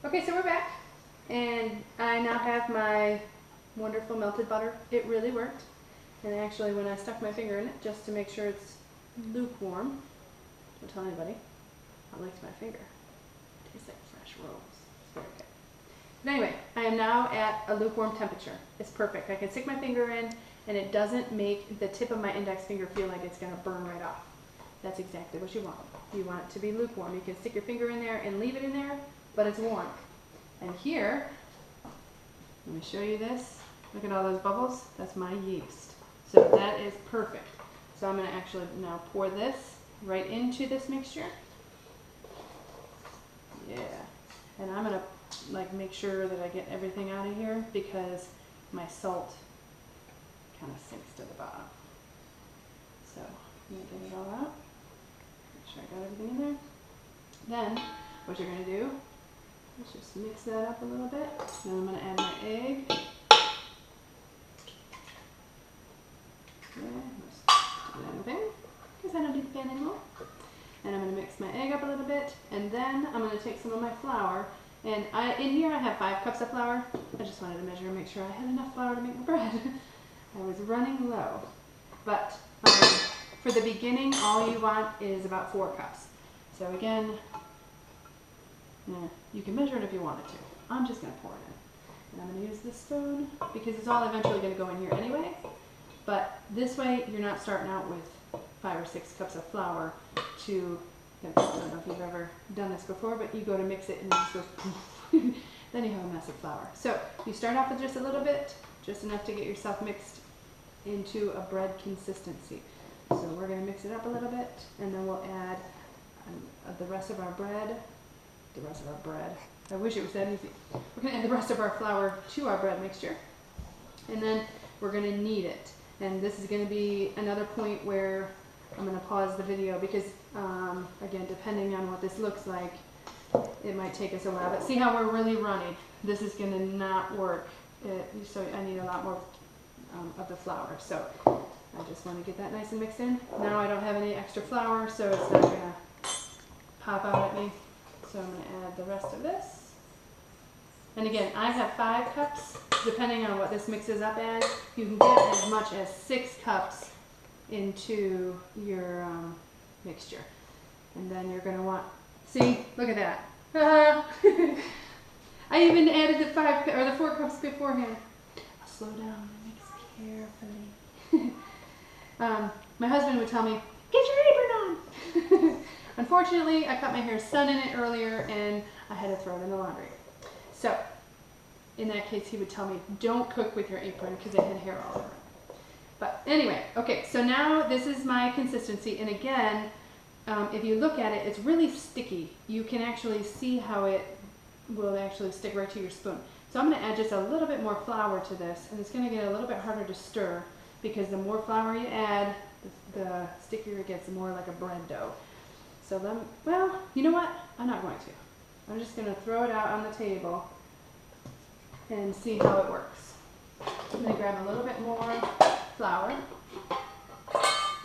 Okay, so we're back, and I now have my wonderful melted butter. It really worked, and actually when I stuck my finger in it, just to make sure it's lukewarm, don't tell anybody, I licked my finger. It tastes like fresh rose. It's very good. But anyway, I am now at a lukewarm temperature. It's perfect. I can stick my finger in, and it doesn't make the tip of my index finger feel like it's going to burn right off. That's exactly what you want. You want it to be lukewarm. You can stick your finger in there and leave it in there, but it's warm. And here, let me show you this. Look at all those bubbles. That's my yeast. So that is perfect. So I'm going to actually now pour this right into this mixture. Yeah. And I'm going to make sure that I get everything out of here because my salt kind of sinks to the bottom. So I'm going to get it all out. Make sure I got everything in there. Then what you're going to do, let's just mix that up a little bit. Then I'm going to add my egg. Yeah, just do that in the pan because I don't do the pan anymore. And I'm going to mix my egg up a little bit, and then I'm going to take some of my flour. And in here I have 5 cups of flour. I just wanted to measure and make sure I had enough flour to make my bread. I was running low. But for the beginning, all you want is about 4 cups. So again, you can measure it if you wanted to. I'm just going to pour it in. And I'm going to use this spoon because it's all eventually going to go in here anyway. But this way, you're not starting out with 5 or 6 cups of flour to, I don't know if you've ever done this before, but you go to mix it and it just goes poof. Then you have a mess of flour. So you start off with just a little bit, just enough to get yourself mixed into a bread consistency. So we're going to mix it up a little bit, and then we'll add the rest of our bread. I wish it was that easy. We're going to add the rest of our flour to our bread mixture, and then we're going to knead it. And this is going to be another point where I'm going to pause the video because, again, depending on what this looks like, it might take us a while. But see how we're really runny? This is going to not work. So I need a lot more of the flour. So I just want to get that nice and mixed in. Now I don't have any extra flour, so it's not going to pop out at me. So I'm going to add the rest of this. And again, I have 5 cups. Depending on what this mixes up as, you can get as much as 6 cups into your mixture. And then you're going to want, see, look at that. I even added the 4 cups beforehand. I'll slow down and mix carefully. My husband would tell me, get your apron on. Unfortunately, I cut my hair sun in it earlier and I had to throw it in the laundry. So, in that case, he would tell me, don't cook with your apron because it had hair all over it. But anyway, okay, so now this is my consistency. And again, if you look at it, it's really sticky. You can actually see how it will actually stick right to your spoon. So I'm going to add just a little bit more flour to this, and it's going to get a little bit harder to stir because the more flour you add, the stickier it gets, the more like a bread dough. So then, well, you know what? I'm not going to. I'm just going to throw it out on the table and see how it works. I'm going to grab a little bit more flour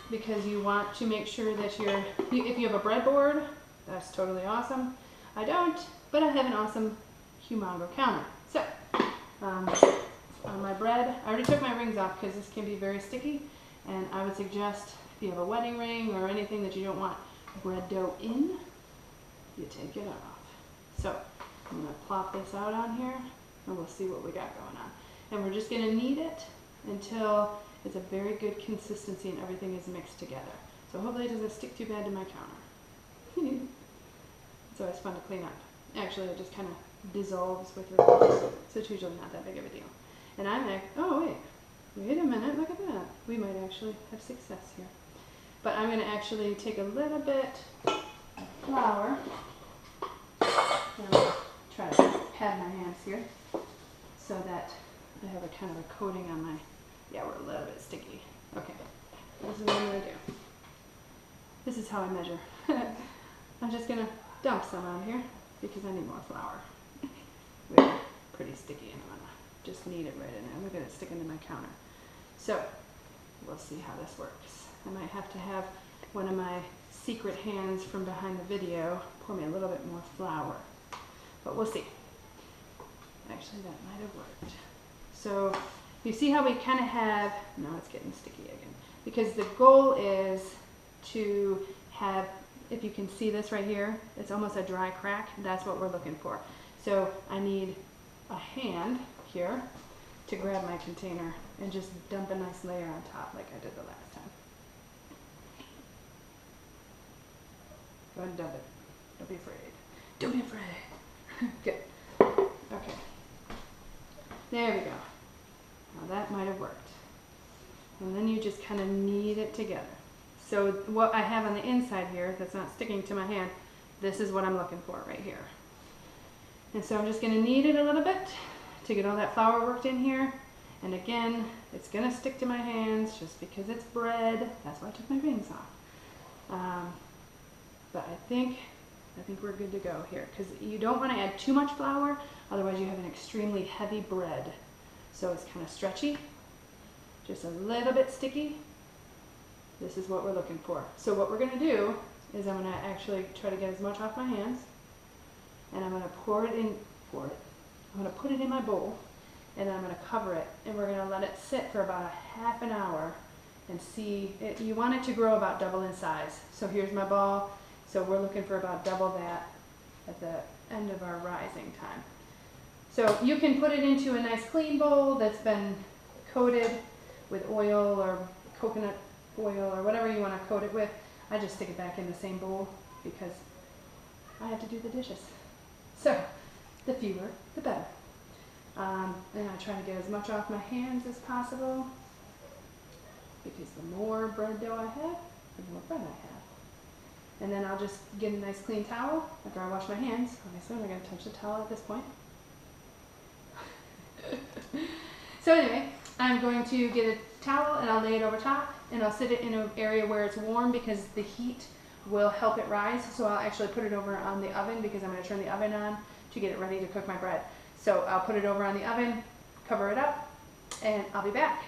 because you want to make sure that if you have a breadboard, that's totally awesome. I don't, but I have an awesome Humongo counter. So, on my bread, I already took my rings off because this can be very sticky, and I would suggest if you have a wedding ring or anything that you don't want bread dough in, you take it off. So, I'm going to plop this out on here, and we'll see what we got going on. And we're just going to knead it until it's a very good consistency and everything is mixed together. So hopefully it doesn't stick too bad to my counter. So it's fun to clean up. Actually, it just kind of dissolves with your hands, so it's usually not that big of a deal. And oh wait a minute, look at that. We might actually have success here. But I'm going to actually take a little bit of flour. I'm going to try to pad my hands here so that I have a kind of a coating on my, yeah, we're a little bit sticky. Okay, this is what I'm going to do. This is how I measure. I'm just going to dump some on here because I need more flour. We're pretty sticky and I'm going to just knead it right in there. Look at it sticking to my counter. So, we'll see how this works. I might have to have one of my secret hands from behind the video pour me a little bit more flour. But we'll see. Actually, that might have worked. So you see how we kind of have, no, it's getting sticky again. Because the goal is to have, if you can see this right here, it's almost a dry crack. That's what we're looking for. So I need a hand here to grab my container and just dump a nice layer on top like I did the last time. Go ahead and dump it. Don't be afraid. Don't be afraid. Good. Okay. There we go. Now that might have worked. And then you just kind of knead it together. So what I have on the inside here that's not sticking to my hand, this is what I'm looking for right here. And so I'm just going to knead it a little bit to get all that flour worked in here. And again, it's going to stick to my hands just because it's bread. That's why I took my rings off. But I think we're good to go here, because you don't want to add too much flour, otherwise you have an extremely heavy bread. So it's kind of stretchy, just a little bit sticky. This is what we're looking for. So what we're going to do is I'm going to actually try to get as much off my hands, and I'm going to pour it in. I'm going to put it in my bowl, and then I'm going to cover it, and we're going to let it sit for about a half an hour and see. You want it to grow about double in size. So here's my ball. So we're looking for about double that at the end of our rising time. So you can put it into a nice clean bowl that's been coated with oil or coconut oil or whatever you want to coat it with. I just stick it back in the same bowl because I have to do the dishes. So the fewer, the better. And I try to get as much off my hands as possible, because the more bread dough I have, the more bread I have. And then I'll just get a nice clean towel after I wash my hands. Obviously, I'm not going to touch the towel at this point. So anyway, I'm going to get a towel and I'll lay it over top, and I'll sit it in an area where it's warm because the heat will help it rise. So I'll actually put it over on the oven because I'm going to turn the oven on to get it ready to cook my bread. So I'll put it over on the oven, cover it up, and I'll be back.